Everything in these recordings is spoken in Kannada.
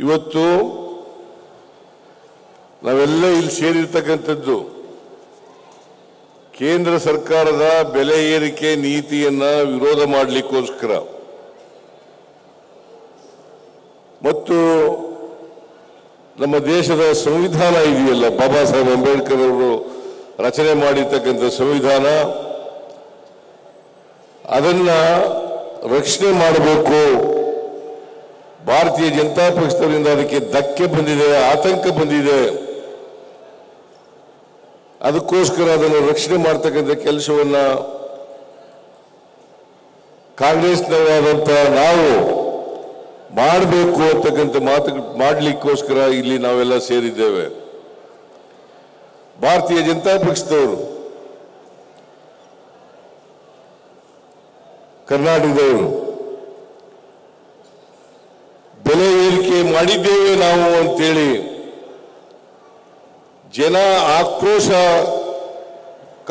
ಇವತ್ತು ನಾವೆಲ್ಲ ಇಲ್ಲಿ ಸೇರಿರ್ತಕ್ಕಂಥದ್ದು ಕೇಂದ್ರ ಸರ್ಕಾರದ ಬೆಲೆ ಏರಿಕೆ ನೀತಿಯನ್ನ ವಿರೋಧ ಮಾಡಲಿಕ್ಕೋಸ್ಕರ ಮತ್ತು ನಮ್ಮ ದೇಶದ ಸಂವಿಧಾನ ಇದೆಯಲ್ಲ, ಬಾಬಾ ಸಾಹೇಬ್ ಅಂಬೇಡ್ಕರ್ ಅವರು ರಚನೆ ಮಾಡಿರ್ತಕ್ಕಂಥ ಸಂವಿಧಾನ, ಅದನ್ನ ರಕ್ಷಣೆ ಮಾಡಬೇಕು. ಭಾರತೀಯ ಜನತಾ ಪಕ್ಷದಿಂದ ಅದಕ್ಕೆ ಧಕ್ಕೆ ಬಂದಿದೆ, ಆತಂಕ ಬಂದಿದೆ. ಅದಕ್ಕೋಸ್ಕರ ಅದನ್ನು ರಕ್ಷಣೆ ಮಾಡತಕ್ಕಂಥ ಕೆಲಸವನ್ನ ಕಾಂಗ್ರೆಸ್ನವರಾದಂಥ ನಾವು ಮಾಡಬೇಕು ಅಂತಕ್ಕಂಥ ಮಾಡಲಿಕ್ಕೋಸ್ಕರ ಇಲ್ಲಿ ನಾವೆಲ್ಲ ಸೇರಿದ್ದೇವೆ. ಭಾರತೀಯ ಜನತಾ ಪಕ್ಷದವರು, ಕರ್ನಾಟಕದವರು ಬೆಲೆ ಏರಿಕೆ ಮಾಡಿದ್ದೇವೆ ನಾವು ಅಂತೇಳಿ ಜನ ಆಕ್ರೋಶ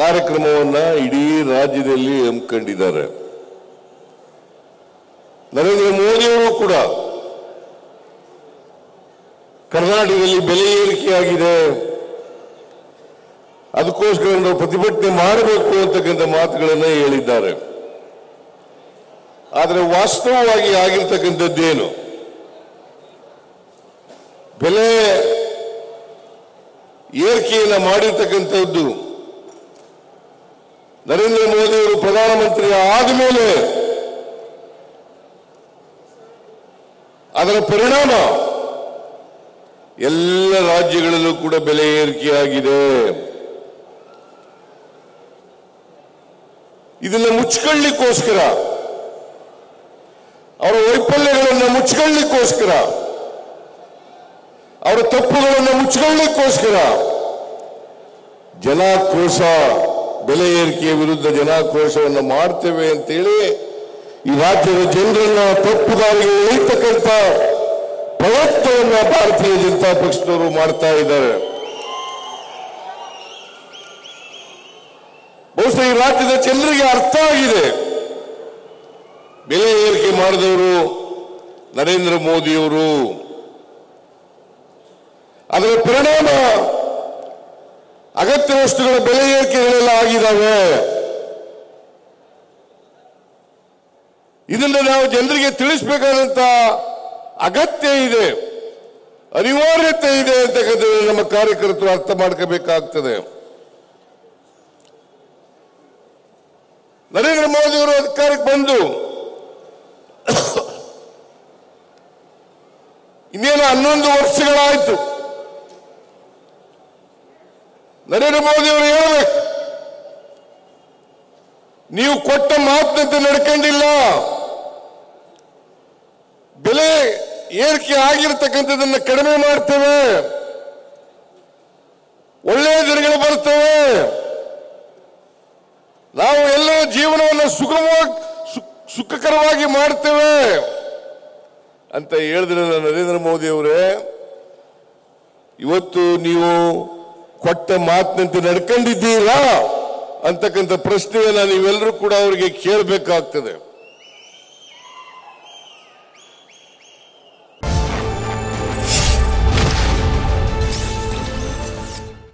ಕಾರ್ಯಕ್ರಮವನ್ನ ಇಡೀ ರಾಜ್ಯದಲ್ಲಿ ಹಮ್ಮಿಕೊಂಡಿದ್ದಾರೆ. ನರೇಂದ್ರ ಮೋದಿಯವರು ಕೂಡ ಕರ್ನಾಟಕದಲ್ಲಿ ಬೆಲೆ ಏರಿಕೆಯಾಗಿದೆ, ಅದಕ್ಕೋಸ್ಕರ ನಾವು ಪ್ರತಿಭಟನೆ ಮಾಡಬೇಕು ಅಂತಕ್ಕಂಥ ಮಾತುಗಳನ್ನು ಹೇಳಿದ್ದಾರೆ. ಆದರೆ ವಾಸ್ತವವಾಗಿ ಆಗಿರ್ತಕ್ಕಂಥದ್ದೇನು? ಬೆಲೆ ಏರಿಕೆಯನ್ನು ಮಾಡಿರ್ತಕ್ಕಂಥದ್ದು ನರೇಂದ್ರ ಮೋದಿಯವರು ಪ್ರಧಾನಮಂತ್ರಿ ಆದ ಮೇಲೆ ಅದರ ಪರಿಣಾಮ ಎಲ್ಲ ರಾಜ್ಯಗಳಲ್ಲೂ ಕೂಡ ಬೆಲೆ ಏರಿಕೆಯಾಗಿದೆ. ಇದನ್ನು ಮುಚ್ಚಿಕೊಳ್ಳಿಕ್ಕೋಸ್ಕರ, ಅವರ ವೈಫಲ್ಯಗಳನ್ನು ಮುಚ್ಚಿಕೊಳ್ಳಿಕ್ಕೋಸ್ಕರ, ಅವರ ತಪ್ಪುಗಳನ್ನು ಮುಚ್ಚಿಕೊಳ್ಳಿಕ್ಕೋಸ್ಕರ ಜನಾಕ್ರೋಶ, ಬೆಲೆ ಏರಿಕೆಯ ವಿರುದ್ಧ ಜನಾಕ್ರೋಶವನ್ನು ಮಾಡ್ತೇವೆ ಅಂತೇಳಿ ಈ ರಾಜ್ಯದ ಜನರನ್ನ ತಪ್ಪುದಾರಿಗೆ ಎಳೆಯತಕ್ಕಂಥ ಪ್ರಯತ್ನವನ್ನ ಭಾರತೀಯ ಜನತಾ ಪಕ್ಷದವರು ಮಾಡ್ತಾ ಇದ್ದಾರೆ. ಬಹುಶಃ ಈ ರಾಜ್ಯದ ಜನರಿಗೆ ಅರ್ಥ ಆಗಿದೆ, ಬೆಲೆ ಏರಿಕೆ ಮಾಡಿದವರು ನರೇಂದ್ರ ಮೋದಿಯವರು. ಅದರ ಪರಿಣಾಮ ಅಗತ್ಯ ವಸ್ತುಗಳ ಬೆಲೆ ಏರಿಕೆಗಳೆಲ್ಲ ಆಗಿದ್ದಾವೆ. ಇದನ್ನು ನಾವು ಜನರಿಗೆ ತಿಳಿಸಬೇಕಾದಂತ ಅಗತ್ಯ ಇದೆ, ಅನಿವಾರ್ಯತೆ ಇದೆ ಅಂತಕ್ಕಂಥದ್ದು ನಮ್ಮ ಕಾರ್ಯಕರ್ತರು ಅರ್ಥ ಮಾಡ್ಕೋಬೇಕಾಗ್ತದೆ. ನರೇಂದ್ರ ಮೋದಿ ಅವರು ಅಧಿಕಾರಕ್ಕೆ ಬಂದು ಇನ್ನೇನು 11 ವರ್ಷಗಳಾಯ್ತು. ನರೇಂದ್ರ ಮೋದಿ ಅವರು ಹೇಳಬೇಕು, ನೀವು ಕೊಟ್ಟ ಮಾತಿನಂತೆ ನಡ್ಕೊಂಡಿಲ್ಲ, ಬೆಲೆ ಏರಿಕೆ ಆಗಿರತಕ್ಕಂಥದ್ದನ್ನು ಕಡಿಮೆ ಮಾಡ್ತೇವೆ, ಒಳ್ಳೆಯ ದಿನಗಳು ಬರ್ತವೆ, ನಾವು ಎಲ್ಲ ಜೀವನವನ್ನು ಸುಖಕರವಾಗಿ ಮಾಡ್ತೇವೆ ಅಂತ ಹೇಳಿದ್ರಲ್ಲ ನರೇಂದ್ರ ಮೋದಿ ಅವರೇ. ಇವತ್ತು ನೀವು ಕೊಟ್ಟ ಮಾತಿನಂತೆ ನಡ್ಕೊಂಡಿದ್ದೀರಾ ಅಂತಕ್ಕಂಥ ಪ್ರಶ್ನೆಯನ್ನ ನೀವೆಲ್ಲರೂ ಕೂಡ ಅವರಿಗೆ ಕೇಳಬೇಕಾಗ್ತದೆ.